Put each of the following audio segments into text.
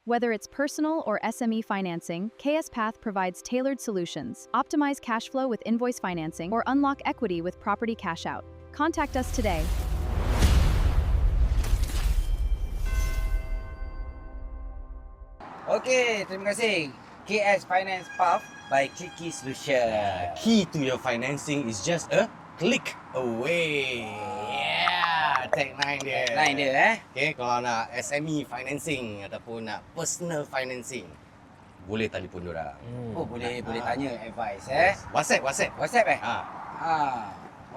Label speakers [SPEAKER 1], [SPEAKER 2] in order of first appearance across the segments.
[SPEAKER 1] Whether it's personal or SME financing, KS Path provides tailored solutions. Optimize cash flow with invoice financing or unlock equity with property cash out. Contact us today.
[SPEAKER 2] Okey, terima kasih. KS Finance Path by Clicky Solution.
[SPEAKER 3] Key to your financing is just a click away. Yeah, tagline dia.
[SPEAKER 2] Line dia
[SPEAKER 3] Okay, kalau nak SME financing ataupun nak personal financing, boleh telefon diorang.
[SPEAKER 2] Oh, boleh tanya advice
[SPEAKER 3] WhatsApp.
[SPEAKER 2] WhatsApp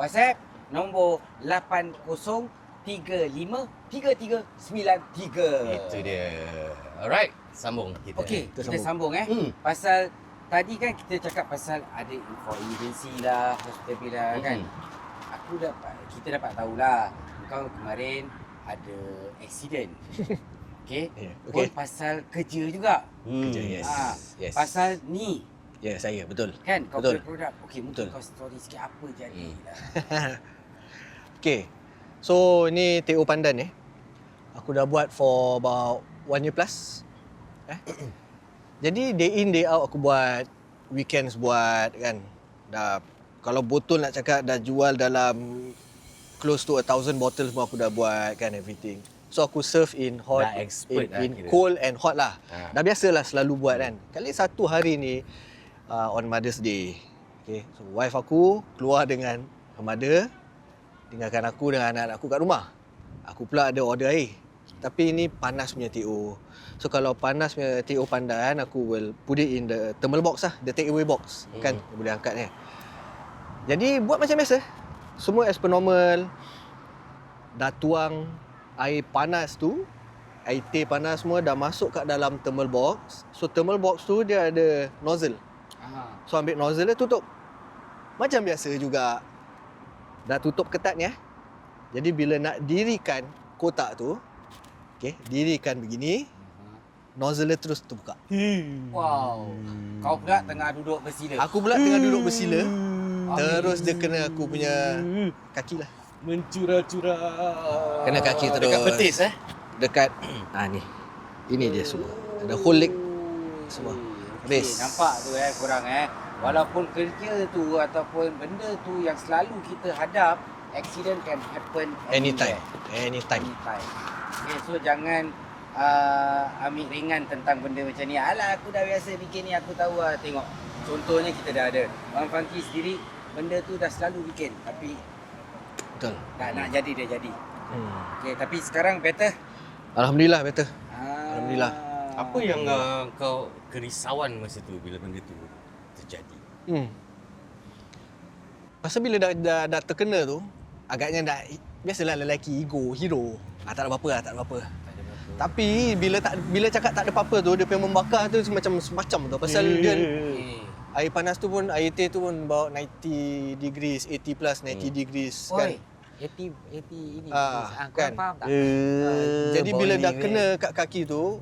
[SPEAKER 2] WhatsApp nombor 80353393.
[SPEAKER 3] Itu dia. Alright, sambung kita.
[SPEAKER 2] Okey, kita sambung
[SPEAKER 3] Hmm.
[SPEAKER 2] Pasal tadi kan kita cakap pasal ada info emergency lah, hospital bill lah kan. Kita dapat tahulah kau kemarin ada accident. Okey.
[SPEAKER 3] Yeah,
[SPEAKER 2] Pun
[SPEAKER 3] okey.
[SPEAKER 2] pasal kerja juga.
[SPEAKER 3] Kerja, yes. Yes.
[SPEAKER 2] Pasal ni
[SPEAKER 3] Ya, saya betul.
[SPEAKER 2] kan kau
[SPEAKER 3] Betul.
[SPEAKER 2] punya produk. Okey, mungkin
[SPEAKER 3] Betul.
[SPEAKER 2] kau story sikit apa jadi lah.
[SPEAKER 4] Okay, so ni TO Pandan aku dah buat for about 1 year plus. Jadi day in day out aku buat, weekends buat kan. Dah, kalau botol nak cakap dah jual dalam close to 1,000 bottles pun aku dah buat kan, everything. So aku serve in hot,
[SPEAKER 3] Dah expert lah
[SPEAKER 4] in
[SPEAKER 3] kira.
[SPEAKER 4] cold and hot lah.
[SPEAKER 3] Ha.
[SPEAKER 4] Dah biasalah selalu buat kan. Kali satu hari ni on Mother's Day. Okay, so wife aku keluar dengan her mother, tinggalkan aku dengan anak-anak aku kat rumah. Aku pula ada order air. Tapi ini panas punya TO. So kalau panas punya TO Pandan, aku will put it in the thermal box lah, the take away box. Kan, boleh angkat ni. Jadi buat macam biasa. Semua as per normal. Dah tuang air panas tu, air teh panas semua dah masuk kat dalam thermal box. So thermal box tu dia ada nozzle. So ambil nozzle dia tutup. Macam biasa juga. Dah tutup ketat ni. Jadi bila nak dirikan kotak tu, okey, dirikan begini, nozzle dia terus terbuka.
[SPEAKER 2] Wow. Kau pula tengah duduk bersila.
[SPEAKER 4] Aku pula tengah duduk bersila, terus dia kena aku punya kaki lah.
[SPEAKER 3] Mencurah-curah.
[SPEAKER 4] Kena kaki terus.
[SPEAKER 3] Dekat betis
[SPEAKER 4] Dekat ni. Ini dia semua. Ada whole leg semua.
[SPEAKER 2] Okay,
[SPEAKER 4] Habis.
[SPEAKER 2] nampak tu korang walaupun kerja tu ataupun benda tu yang selalu kita hadap, accident can happen
[SPEAKER 4] Anytime.
[SPEAKER 2] Anytime. Okay, so jangan ambil ringan tentang benda macam ni. Alah, aku dah biasa bikin ni, aku tahu lah. Tengok, contohnya kita dah ada. Abang Funky sendiri, benda tu dah selalu bikin. Tapi
[SPEAKER 4] Betul.
[SPEAKER 2] tak nak jadi, dia jadi. Okay, tapi sekarang better?
[SPEAKER 4] Alhamdulillah better. Alhamdulillah.
[SPEAKER 3] Apa yang kau kerisauan masa tu bila benda tu terjadi?
[SPEAKER 4] Pasal bila dah terkena tu, agaknya dah biasalah lelaki ego, hero. Tak ada apa-apa. Tapi bila cakap tak ada apa-apa tu, dia punya membakar tu semacam tu. Pasal dia air panas tu pun, air teh tu pun about 90 degrees, 80 plus 90 degrees kan.
[SPEAKER 2] Oi, 80 ini.
[SPEAKER 4] Kan.
[SPEAKER 2] Kau faham tak?
[SPEAKER 4] Jadi bila dah kena kat kaki tu,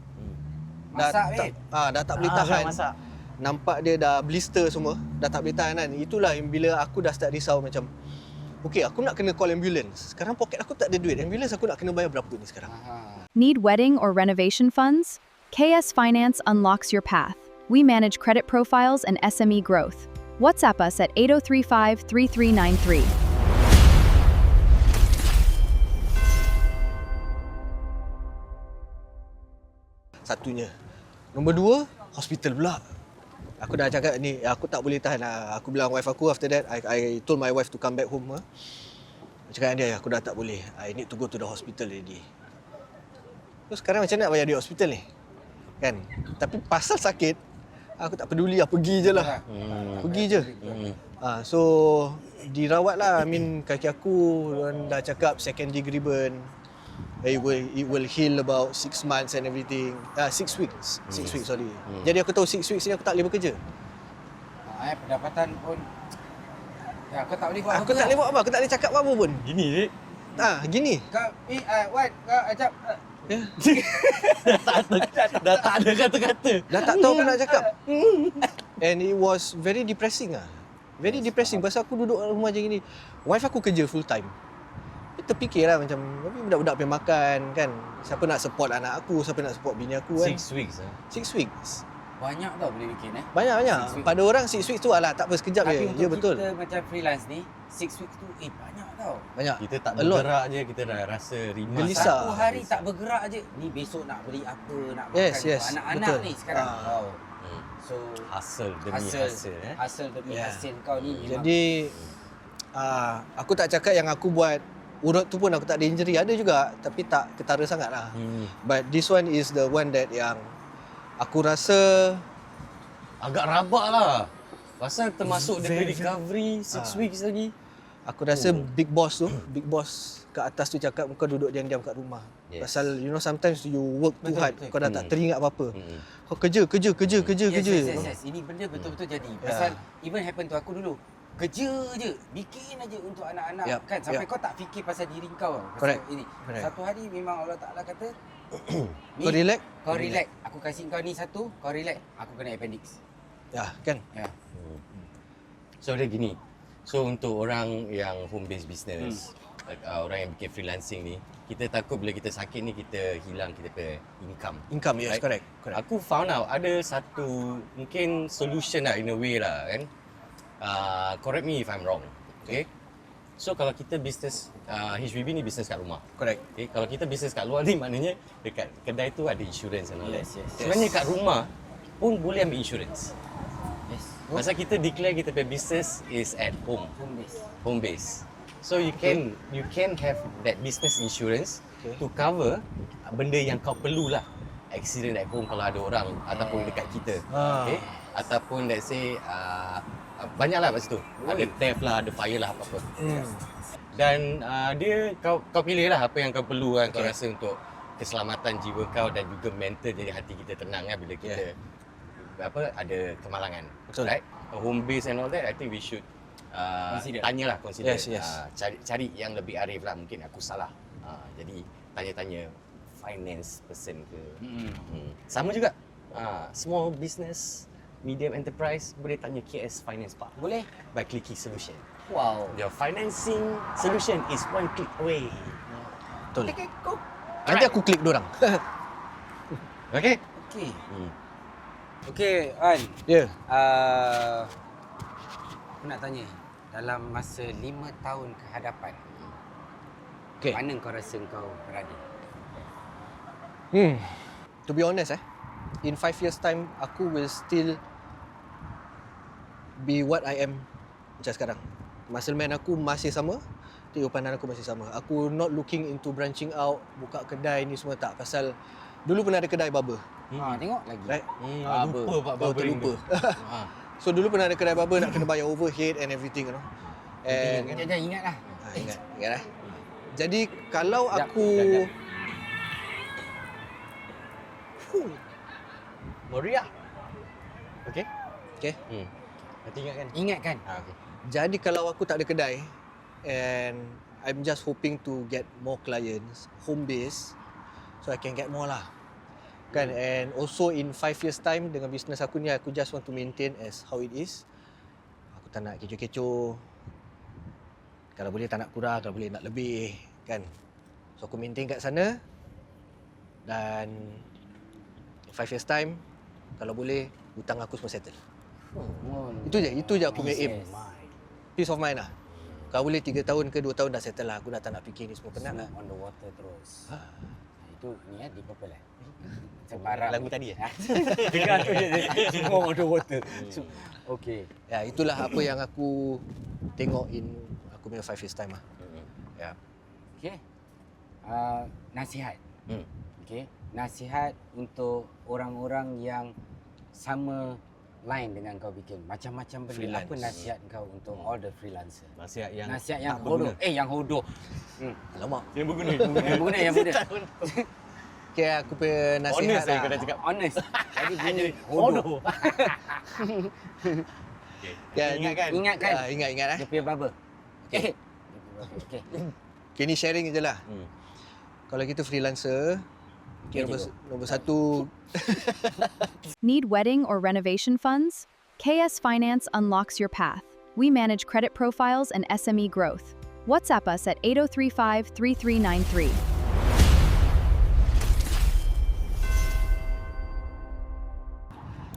[SPEAKER 2] Masak,
[SPEAKER 4] dah tak boleh tahan. Nampak dia dah blister semua, dah tak boleh tahan kan. Itulah yang bila aku dah start risau macam, okey, aku nak kena call ambulance. Sekarang poket aku tak ada duit. Ambulance aku nak kena bayar berapa ni sekarang?
[SPEAKER 1] Need wedding or renovation funds? KS Finance unlocks your path. We manage credit profiles and SME growth. WhatsApp us at 8035-3393.
[SPEAKER 4] Satunya. Nombor dua, hospital pula. Aku dah cakap ni, aku tak boleh tahan lah. Aku bilang wife aku after that, I told my wife to come back home. Aku cakap dengan dia, aku dah tak boleh. I need to go to the hospital already. So sekarang macam mana nak bayar di hospital ni? Kan? Tapi pasal sakit, aku tak peduli lah, pergi je lah. Pergi je. So, dirawat lah. I mean, kaki aku orang dah cakap second degree burn. It will heal about 6 months and everything. 6 weeks. 6 weeks, sorry. Jadi aku tahu 6 weeks ni aku tak boleh bekerja.
[SPEAKER 2] Pendapatan pun kau tak boleh buat
[SPEAKER 4] Aku tak boleh buat apa. Aku tak boleh cakap apa pun.
[SPEAKER 3] Gini je.
[SPEAKER 4] Gini.
[SPEAKER 2] Kau Wan, kau ajak
[SPEAKER 4] Ya.
[SPEAKER 3] Dah tak ada kata-kata.
[SPEAKER 4] Dah tak tahu apa nak cakap. And it was very depressing . Very depressing. Pasal aku duduk rumah macam gini. Wife aku kerja full time. Kita fikirlah macam tapi budak-budak pergi makan kan. Siapa nak support anak aku, siapa nak support bini aku kan.
[SPEAKER 3] 6 weeks.
[SPEAKER 4] 6 weeks.
[SPEAKER 2] Banyak tau boleh bikin
[SPEAKER 4] Banyak.
[SPEAKER 2] 6 weeks.
[SPEAKER 4] Pada orang 6 weeks tu alah tak apa sekejap
[SPEAKER 2] Tapi
[SPEAKER 4] je.
[SPEAKER 2] untuk
[SPEAKER 4] Ya betul.
[SPEAKER 2] kita macam freelance ni 6 weeks tu banyak tau.
[SPEAKER 4] Banyak.
[SPEAKER 3] Kita tak
[SPEAKER 4] A lot.
[SPEAKER 3] bergerak je, kita dah rasa rimas.
[SPEAKER 4] Gelisah.
[SPEAKER 2] Satu hari tak bergerak je. Ni besok nak beli apa, nak makan
[SPEAKER 4] Yes,
[SPEAKER 2] apa.
[SPEAKER 4] yes,
[SPEAKER 2] Anak-anak
[SPEAKER 4] betul.
[SPEAKER 2] ni sekarang. Wow.
[SPEAKER 3] Hmm.
[SPEAKER 2] So
[SPEAKER 3] Hustle demi hustle.
[SPEAKER 2] hasil demi
[SPEAKER 4] Yeah.
[SPEAKER 2] hasil kau ni memang
[SPEAKER 4] Jadi aku tak cakap yang aku buat urut tu pun aku tak ada injury. Ada juga tapi tak ketara sangat lah. But this one is the one that yang aku rasa
[SPEAKER 3] Agak rabak lah. Pasal termasuk dia
[SPEAKER 4] Very-
[SPEAKER 3] recovery 6 weeks lagi.
[SPEAKER 4] aku rasa big boss kat atas tu cakap kau duduk diam-diam kat rumah.
[SPEAKER 3] Yes.
[SPEAKER 4] Pasal sometimes you work too
[SPEAKER 2] Betul,
[SPEAKER 4] hard,
[SPEAKER 2] betul.
[SPEAKER 4] kau dah tak teringat apa-apa.
[SPEAKER 3] Hmm.
[SPEAKER 4] Kau kerja.
[SPEAKER 2] Yes. Ini benda betul-betul jadi. Pasal even happen to aku dulu. Kerja je, bikin aja untuk anak-anak
[SPEAKER 4] Yup,
[SPEAKER 2] kan sampai
[SPEAKER 4] yup.
[SPEAKER 2] kau tak fikir pasal diri kau. Pasal
[SPEAKER 4] Correct,
[SPEAKER 2] ini.
[SPEAKER 4] correct.
[SPEAKER 2] Satu hari memang Allah Taala kata ni,
[SPEAKER 4] Kau relax.
[SPEAKER 2] Kau relax. Aku kasih kau ni satu, kau relax. Aku kena appendix.
[SPEAKER 4] Ya, kan?
[SPEAKER 2] Ya.
[SPEAKER 3] So dia gini. So untuk orang yang home based business, orang yang bikin freelancing ni, kita takut bila kita sakit ni kita hilang kita punya income.
[SPEAKER 4] Income, yes,
[SPEAKER 3] Right.
[SPEAKER 4] correct.
[SPEAKER 3] Aku found out ada satu mungkin solution lah in a way lah kan. Correct me if I'm wrong. Okay. So kalau kita bisnes HVB ni bisnes kat rumah.
[SPEAKER 4] Correct.
[SPEAKER 3] Okay, kalau kita bisnes kat luar ni maknanya dekat kedai tu ada insurance and all that.
[SPEAKER 2] Yes.
[SPEAKER 3] Sebenarnya kat rumah pun boleh ambil insurance.
[SPEAKER 2] Yes.
[SPEAKER 3] Pasal kita declare kita punya business is at home,
[SPEAKER 2] Home base.
[SPEAKER 3] home base. So you can have that business insurance
[SPEAKER 4] Okay.
[SPEAKER 3] to cover benda yang kau perlulah. Accident at home kalau ada orang ataupun dekat kita. Okay? Ataupun let's say banyaklah kat situ. Ada theft lah, ada fire lah apa-apa. Dan dia kau pilih lah apa yang kau perlu kan, kau rasa untuk keselamatan jiwa kau dan juga mental, jadi hati kita tenang kan bila kita ada kemalangan.
[SPEAKER 4] Betul.
[SPEAKER 3] Right? Home base and all that, I think we should
[SPEAKER 2] Consider.
[SPEAKER 3] consider.
[SPEAKER 4] Yes.
[SPEAKER 3] Cari yang lebih arif lah, mungkin aku salah. Jadi tanya-tanya finance person ke. Sama juga. Small business, medium enterprise boleh tanya KS Finance Park
[SPEAKER 2] Boleh?
[SPEAKER 3] by clicking solution.
[SPEAKER 2] Wow.
[SPEAKER 3] Your financing solution is one click away.
[SPEAKER 4] Betul.
[SPEAKER 2] Okay, go.
[SPEAKER 4] Nanti aku klik dorang.
[SPEAKER 3] Okay?
[SPEAKER 2] Okay. Okay, An.
[SPEAKER 4] Ya.
[SPEAKER 2] Aku nak tanya, dalam masa 5 tahun ke hadapan,
[SPEAKER 4] Okay.
[SPEAKER 2] mana kau rasa kau berada?
[SPEAKER 4] To be honest in 5 years time aku will still be what I am macam sekarang. Muscle man aku masih sama, tengok pandang aku masih sama. Aku not looking into branching out, buka kedai ni semua tak. Pasal dulu pernah ada kedai barber,
[SPEAKER 2] Tengok lagi.
[SPEAKER 4] right?
[SPEAKER 2] Barber.
[SPEAKER 3] Lupa Pak
[SPEAKER 4] Baru
[SPEAKER 3] barbering
[SPEAKER 4] terlupa.
[SPEAKER 3] tu.
[SPEAKER 4] So dulu pernah ada kedai barber nak kena bayar overhead and everything And
[SPEAKER 2] Jangan ingat lah.
[SPEAKER 4] ingat Jadi kalau
[SPEAKER 2] Sekejap,
[SPEAKER 4] aku
[SPEAKER 3] Meriah. Okay?
[SPEAKER 4] Okay.
[SPEAKER 3] Nanti ingatkan.
[SPEAKER 2] Ingatkan.
[SPEAKER 3] Okay.
[SPEAKER 4] Jadi kalau aku tak ada kedai and I'm just hoping to get more clients, home base, so I can get more lah. Kan? And also in 5 years time dengan business aku ni, aku just want to maintain as how it is. Aku tak nak kecoh-kecoh. Kalau boleh tak nak kurang, kalau boleh nak lebih. Kan? So aku maintain kat sana. Dan in 5 years time, kalau boleh, hutang aku semua settle. Itu je aku punya aim. Peace of mind lah. Kalau boleh 3 tahun ke 2 tahun dah settle lah. Aku dah tak nak fikir ni semua, penat lah.
[SPEAKER 2] On the water terus. Itu ni di purple Sebarang
[SPEAKER 3] Lagu tadi
[SPEAKER 2] Dengar tu je. Semua on the water. Okay.
[SPEAKER 4] Ya, itulah apa yang aku tengok in aku punya 5 years time lah. Ya.
[SPEAKER 2] Okay. Nasihat.
[SPEAKER 3] Hmm.
[SPEAKER 2] Okay. Nasihat untuk orang-orang yang sama line dengan kau bikin macam-macam benda.
[SPEAKER 4] Freelance.
[SPEAKER 2] Apa nasihat kau untuk all the freelancer?
[SPEAKER 3] Nasihat yang
[SPEAKER 2] Nasihat yang
[SPEAKER 3] tak
[SPEAKER 2] hodoh.
[SPEAKER 3] berguna.
[SPEAKER 2] Yang hodoh.
[SPEAKER 4] Alamak.
[SPEAKER 3] Yang berguna.
[SPEAKER 2] Yang benda.
[SPEAKER 4] Okay, aku punya nasihat
[SPEAKER 3] Honest
[SPEAKER 4] lah.
[SPEAKER 3] kau dah cakap.
[SPEAKER 2] Honest. Jadi bunyi hodoh.
[SPEAKER 3] Hodoh.
[SPEAKER 4] Ya,
[SPEAKER 3] Ingatkan.
[SPEAKER 2] Ingatkan.
[SPEAKER 4] Ingat
[SPEAKER 2] Dia punya barber. Okay. Okay.
[SPEAKER 4] Okay, ni sharing je lah. Kalau kita freelancer, okay, nombor satu,
[SPEAKER 1] Need wedding or renovation funds? KS Finance unlocks your path. We manage credit profiles and SME growth. WhatsApp us at 8035-3393.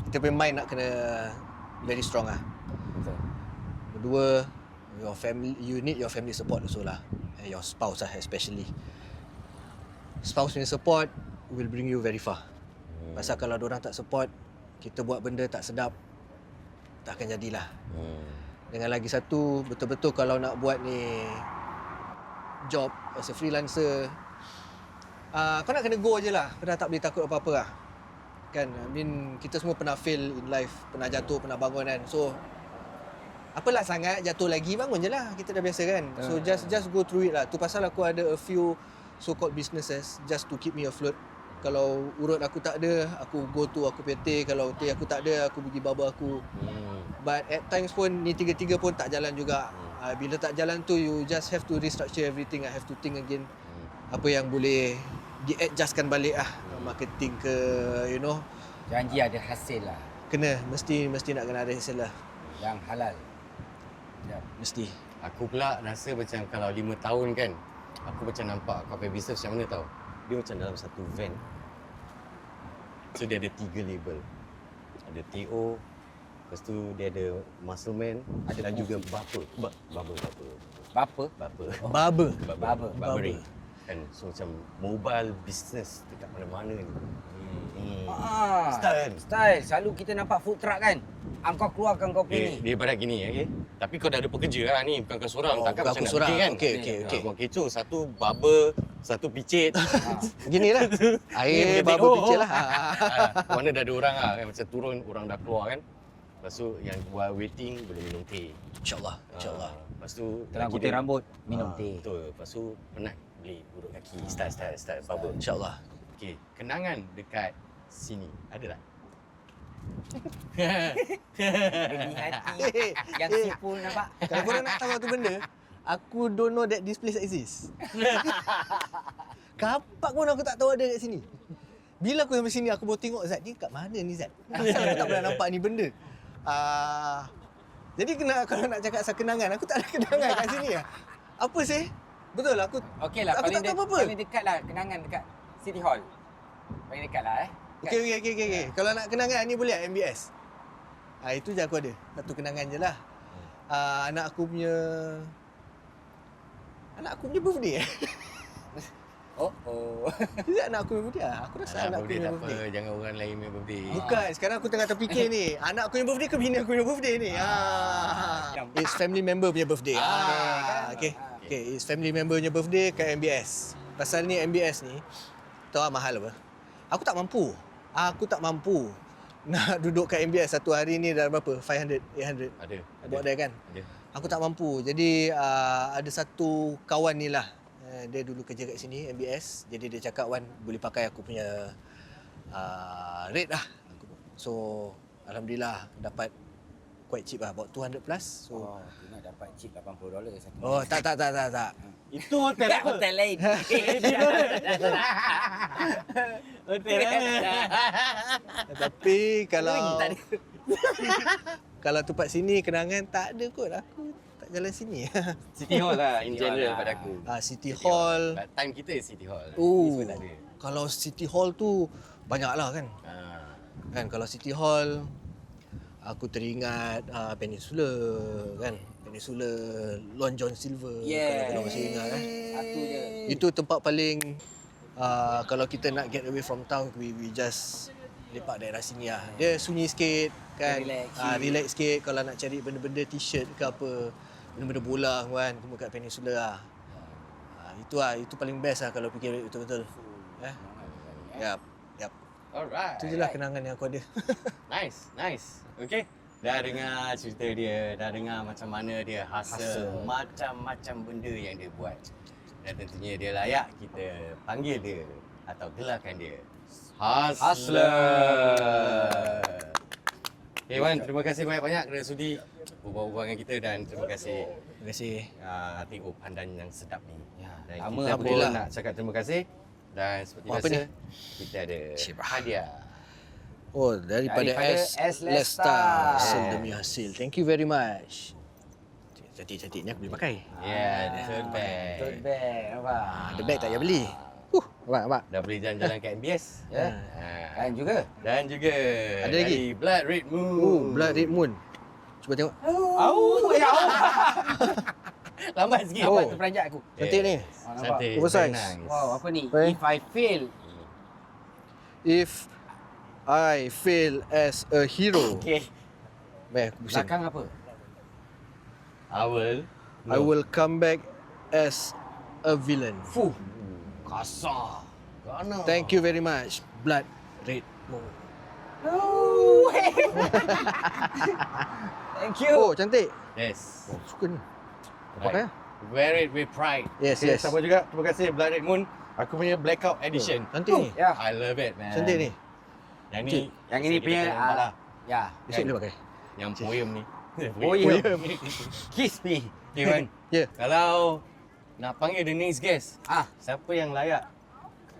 [SPEAKER 4] Kita punya mind nak kena very strong lah.
[SPEAKER 2] Betul.
[SPEAKER 4] Kedua, your family, you need your family support also lah. And your spouse lah especially. Spouse punya support will bring you very far. Pasal kalau diorang tak support, kita buat benda tak sedap, tak akan jadilah. Dengan lagi satu, betul-betul kalau nak buat ni job as a freelancer, kau nak kena go je lah. Kau dah tak boleh takut apa-apa lah. Kan, I mean, kita semua pernah fail in life, pernah jatuh, pernah bangun kan. So, apalah sangat, jatuh lagi, bangun je lah. Kita dah biasa kan. So, just go through it lah. Tu pasal aku ada a few so-called businesses just to keep me afloat. Kalau urut aku tak ada, aku go to aku PT. Kalau teh aku tak ada, aku pergi barber aku. But at times pun, ni tiga-tiga pun tak jalan juga. Bila tak jalan tu, you just have to restructure everything. I have to think again. Apa yang boleh di-adjustkan balik lah. Marketing ke, you know.
[SPEAKER 2] Janji ada hasil lah.
[SPEAKER 4] Kena, mesti nak kena ada hasil lah.
[SPEAKER 2] Yang halal. Ya.
[SPEAKER 4] Mesti.
[SPEAKER 3] Aku pula rasa macam kalau 5 tahun kan, aku macam nampak kau punya business macam mana tau. Dia macam dalam satu van. So dia ada 3 label. Ada TO, lepas tu dia ada Muscleman, ada dan juga Barber. Barbering. Kan, so macam mobile business dekat mana-mana ni. Style kan?
[SPEAKER 2] Style. Selalu kita nampak food truck kan. Kau keluarkan kau punya ni.
[SPEAKER 3] Dia ibarat gini, okay? Tapi kau dah ada pekerja lah ni, bukan kau seorang. Takkan macam nak fikir kan?
[SPEAKER 4] Okey.
[SPEAKER 3] Buat kecoh, satu barber, satu picit.
[SPEAKER 4] Gini lah. Air barber picit lah.
[SPEAKER 3] Mana dah ada orang lah, kan? Macam turun, orang dah keluar kan. Lepas tu yang while waiting, boleh minum teh.
[SPEAKER 4] InsyaAllah.
[SPEAKER 3] Lepas tu
[SPEAKER 2] Tengah
[SPEAKER 3] lagi
[SPEAKER 2] putih
[SPEAKER 3] dia-
[SPEAKER 2] rambut, minum teh.
[SPEAKER 3] Betul. Lepas tu penat, boleh urut kaki, style barber.
[SPEAKER 4] InsyaAllah.
[SPEAKER 3] Okey, kenangan dekat sini, ada tak?
[SPEAKER 2] Geni hati. Yang sipul nampak.
[SPEAKER 4] Kalau korang nak tahu satu benda, aku don't know that this place exists. Kapak pun aku tak tahu ada kat sini. Bila aku sampai sini, aku baru tengok Zat, ni kat mana ni Zat? Asal aku tak pernah nampak ni benda. Jadi kalau nak cakap pasal kenangan, aku tak ada kenangan kat sini lah. Apa sih? Betul aku.
[SPEAKER 2] Okey lah,
[SPEAKER 4] Aku tak tahu apa-apa.
[SPEAKER 2] paling dekat lah kenangan dekat City Hall. Paling dekat lah
[SPEAKER 4] Okey. Kalau nak kenangan ni boleh MBS. Itu je aku ada. Satu kenangan je lah. Anak aku punya birthday.
[SPEAKER 2] Oh.
[SPEAKER 4] Is it anak aku punya birthday? Aku rasa anak aku punya
[SPEAKER 3] tak apa,
[SPEAKER 4] birthday.
[SPEAKER 3] jangan orang lain punya birthday.
[SPEAKER 4] Bukan, sekarang aku tengah terfikir ni. Anak aku punya birthday ke bini aku punya birthday ni? It's family member punya birthday. Okay, it's family member punya birthday kat MBS. Pasal ni MBS ni, tahu mahal apa? Aku tak mampu nak duduk kat MBS satu hari ni dah berapa? 500, 800?
[SPEAKER 3] Ada.
[SPEAKER 4] Buat dia kan?
[SPEAKER 3] Ada.
[SPEAKER 4] Aku tak mampu. Jadi ada satu kawan ni lah. Dia dulu kerja kat sini, MBS. Jadi dia cakap, Wan, boleh pakai aku punya rate lah. So, Alhamdulillah dapat quite cheap lah. About 200 plus. So,
[SPEAKER 2] Tu nak dapat chip $80 satu.
[SPEAKER 4] oh, tak.
[SPEAKER 3] Itu hotel apa?
[SPEAKER 2] Hotel lain.
[SPEAKER 3] Hotel mana?
[SPEAKER 4] Tapi kalau tempat sini kenangan tak ada kot. Aku tak jalan sini.
[SPEAKER 3] City Hall lah in
[SPEAKER 2] City Hall
[SPEAKER 3] general
[SPEAKER 2] lah.
[SPEAKER 3] pada aku.
[SPEAKER 4] City Hall.
[SPEAKER 3] But time kita is City Hall.
[SPEAKER 4] Oh,
[SPEAKER 3] Ni semua tak ada.
[SPEAKER 4] kalau City Hall tu banyaklah kan. Kan kalau City Hall aku teringat Peninsula kan. Peninsula Long John Silver kalau masih ingat kan.
[SPEAKER 2] Satu je.
[SPEAKER 4] Itu tempat paling kalau kita nak get away from town, we just lepak daerah sini lah. Dia sunyi sikit kan. Relax sikit kalau nak cari benda-benda t-shirt ke apa. Benda-benda bola kan, semua kat Peninsula lah. Itu paling best lah kalau fikir betul-betul. Yap.
[SPEAKER 3] Alright.
[SPEAKER 4] Itu je lah kenangan yang aku ada.
[SPEAKER 3] Nice. Okay. Dah dengar cerita dia, dah dengar macam mana dia hustle, macam-macam benda yang dia buat. Dan tentunya dia layak kita panggil dia atau gelarkan dia Hustler. Okay Wan, terima kasih banyak-banyak kerana sudi berbual-bual dengan kita dan terima kasih.
[SPEAKER 4] Terima kasih.
[SPEAKER 3] Tengok pandan yang sedap ni. Dan
[SPEAKER 2] lama
[SPEAKER 3] kita pun
[SPEAKER 4] Alhamdulillah.
[SPEAKER 3] nak cakap terima kasih. Dan seperti
[SPEAKER 4] Apa
[SPEAKER 3] biasa,
[SPEAKER 4] ni?
[SPEAKER 3] kita ada hadiah.
[SPEAKER 4] Oh, daripada
[SPEAKER 2] Daripada
[SPEAKER 4] S
[SPEAKER 2] S
[SPEAKER 4] Lesta.
[SPEAKER 2] Lesta.
[SPEAKER 4] Hasil demi hasil. Thank you very much. Cantik-cantik ni aku boleh pakai.
[SPEAKER 3] Yeah, tote bag.
[SPEAKER 2] Tote bag, nampak?
[SPEAKER 4] The bag tak payah beli. Nampak?
[SPEAKER 3] Dah boleh jalan-jalan kat MBS.
[SPEAKER 2] Ya. Kan juga.
[SPEAKER 3] Dan juga
[SPEAKER 4] Ada lagi?
[SPEAKER 3] dari Blood Red Moon.
[SPEAKER 4] Blood Red Moon. Cuba tengok.
[SPEAKER 3] Lambat sikit.
[SPEAKER 2] Nampak terperanjat aku.
[SPEAKER 4] Cantik ni.
[SPEAKER 2] Nampak?
[SPEAKER 3] Cantik.
[SPEAKER 4] Oversize.
[SPEAKER 3] Very nice.
[SPEAKER 2] Wow, apa ni?
[SPEAKER 4] Apa?
[SPEAKER 2] If I fail.
[SPEAKER 4] If I fail as a hero.
[SPEAKER 2] Okay.
[SPEAKER 4] Baik, aku pusing.
[SPEAKER 2] Belakang apa?
[SPEAKER 4] I will come back as a villain.
[SPEAKER 2] Fuh.
[SPEAKER 3] Kasar. Gana.
[SPEAKER 4] Thank you very much, Blood Red Moon.
[SPEAKER 2] Thank you.
[SPEAKER 4] Oh, cantik.
[SPEAKER 3] Yes.
[SPEAKER 4] Oh, suka ni. Pakai lah.
[SPEAKER 3] Wear it with pride.
[SPEAKER 4] Yes,
[SPEAKER 3] Okay,
[SPEAKER 4] yes.
[SPEAKER 3] sama juga. Terima kasih Blood Red Moon. Aku punya blackout edition.
[SPEAKER 4] Cantik ni.
[SPEAKER 2] Ya.
[SPEAKER 3] I love it, man.
[SPEAKER 4] Cantik ni.
[SPEAKER 3] Yang ni.
[SPEAKER 2] Yang ini
[SPEAKER 3] kita
[SPEAKER 2] punya
[SPEAKER 3] kena nampak lah.
[SPEAKER 2] ya.
[SPEAKER 4] Besok boleh pakai.
[SPEAKER 3] Yang poem ni.
[SPEAKER 2] Poem. Kiss me.
[SPEAKER 3] Okay, Wan.
[SPEAKER 4] Ya.
[SPEAKER 3] Kalau nak panggil the next guest,
[SPEAKER 2] Ah,
[SPEAKER 3] siapa yang layak?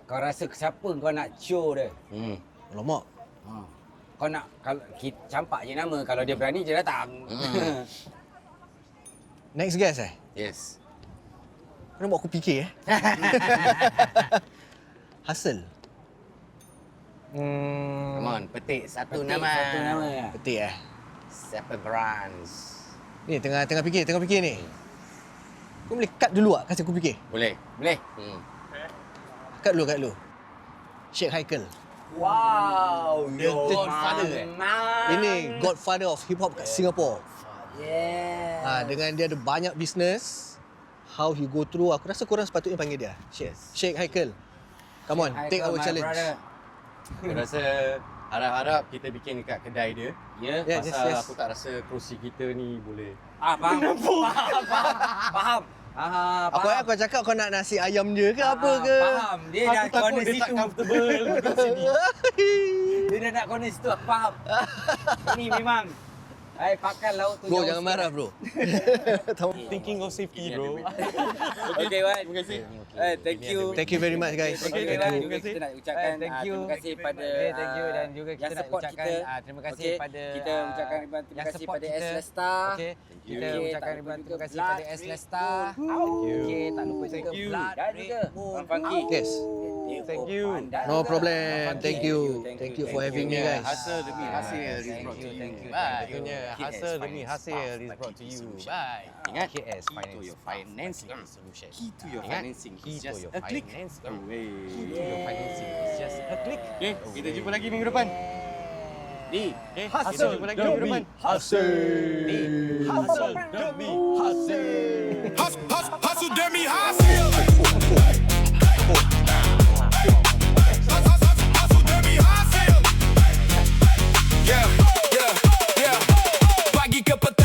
[SPEAKER 2] kau rasa siapa kau nak show dia?
[SPEAKER 4] Alamak.
[SPEAKER 2] Kau nak kalau campak je nama, kalau dia berani je datang.
[SPEAKER 4] Next guest
[SPEAKER 3] Yes.
[SPEAKER 4] Kena buat aku fikir Hustle.
[SPEAKER 3] Come on, petik satu
[SPEAKER 2] Petik
[SPEAKER 3] nama.
[SPEAKER 2] Satu nama.
[SPEAKER 4] Petik
[SPEAKER 3] Siapa brands?
[SPEAKER 4] Ni tengah fikir ni. Kau boleh cut dulu tak? Kasi aku fikir.
[SPEAKER 3] Boleh.
[SPEAKER 2] Boleh?
[SPEAKER 4] Cut dulu. Sheikh Haikal.
[SPEAKER 2] Wow,
[SPEAKER 3] The Godfather,
[SPEAKER 4] Ini godfather of hip hop kat Singapore.
[SPEAKER 2] Yeah.
[SPEAKER 4] Dengan dia ada banyak business, how he go through, aku rasa korang sepatutnya panggil dia. Sheikh Haikal. Come on, take our challenge.
[SPEAKER 3] Aku rasa harap-harap kita bikin dekat kedai dia.
[SPEAKER 2] Ya.
[SPEAKER 4] Yes,
[SPEAKER 3] Pasal
[SPEAKER 4] yes.
[SPEAKER 3] aku tak rasa kerusi kita ni boleh.
[SPEAKER 2] Faham. Faham.
[SPEAKER 4] Aku cakap kau nak nasi ayam je ke apa ke?
[SPEAKER 2] Faham. Dia dah corner
[SPEAKER 3] dia tak
[SPEAKER 2] situ.
[SPEAKER 3] comfortable duduk sini.
[SPEAKER 2] Dia dah nak corner situ. Aku faham. Ini memang. Pakan laut tu.
[SPEAKER 4] Bro,
[SPEAKER 2] jauh
[SPEAKER 4] jangan
[SPEAKER 2] sikit.
[SPEAKER 4] marah bro.
[SPEAKER 3] Thinking of safety, bro.
[SPEAKER 2] Okay, Wan.
[SPEAKER 3] Terima kasih.
[SPEAKER 2] Thank you.
[SPEAKER 4] Thank you very much guys.
[SPEAKER 2] Okay,
[SPEAKER 4] Thank
[SPEAKER 2] Wan.
[SPEAKER 4] you.
[SPEAKER 2] Juga kita nak ucapkan
[SPEAKER 5] Thank you.
[SPEAKER 2] terima kasih pada
[SPEAKER 5] thank you dan juga kita
[SPEAKER 2] yang
[SPEAKER 5] nak
[SPEAKER 2] support
[SPEAKER 5] ucapkan
[SPEAKER 2] kita.
[SPEAKER 5] terima kasih
[SPEAKER 2] Okey,
[SPEAKER 5] pada
[SPEAKER 2] kita ucapkan terima
[SPEAKER 5] yang
[SPEAKER 2] kasih
[SPEAKER 5] support
[SPEAKER 2] pada
[SPEAKER 5] kita.
[SPEAKER 2] S Lesta.
[SPEAKER 5] Okey, kita
[SPEAKER 2] Okey,
[SPEAKER 5] ucapkan
[SPEAKER 2] tak lupa
[SPEAKER 5] terima kasih
[SPEAKER 2] juga
[SPEAKER 5] pada S
[SPEAKER 2] Blood
[SPEAKER 5] Lesta.
[SPEAKER 2] Red Moon.
[SPEAKER 5] Okey, tak lupa
[SPEAKER 3] Thank
[SPEAKER 5] juga
[SPEAKER 3] you.
[SPEAKER 5] Blood
[SPEAKER 2] Dan
[SPEAKER 5] Red
[SPEAKER 2] juga
[SPEAKER 5] Moon.
[SPEAKER 2] Wan Funky.
[SPEAKER 4] Yes.
[SPEAKER 5] Thank you.
[SPEAKER 4] No problem. Thank you. Thank you for having me guys.
[SPEAKER 3] Hasil demi hasil is
[SPEAKER 5] Thank
[SPEAKER 3] brought to
[SPEAKER 5] you,
[SPEAKER 3] you.
[SPEAKER 5] thank you.
[SPEAKER 3] Bye.
[SPEAKER 5] Tentunya hasil demi hasil is brought to you. Bye.
[SPEAKER 3] Ingat,
[SPEAKER 5] KS
[SPEAKER 3] key to your financing
[SPEAKER 5] solution.
[SPEAKER 3] Key to your
[SPEAKER 5] Ingat,
[SPEAKER 3] financing
[SPEAKER 5] key
[SPEAKER 3] is
[SPEAKER 5] to
[SPEAKER 3] just
[SPEAKER 5] your
[SPEAKER 3] a click
[SPEAKER 5] financing.
[SPEAKER 3] away.
[SPEAKER 5] Key to your financing is just a click.
[SPEAKER 3] Okay, kita jumpa lagi minggu depan. Di, kita jumpa lagi minggu depan.
[SPEAKER 4] Hustle.
[SPEAKER 5] Di
[SPEAKER 3] Hasil demi hasil.
[SPEAKER 6] Hustle demi hustle. Hustle demi hustle. Yeah. Pagi ke petang.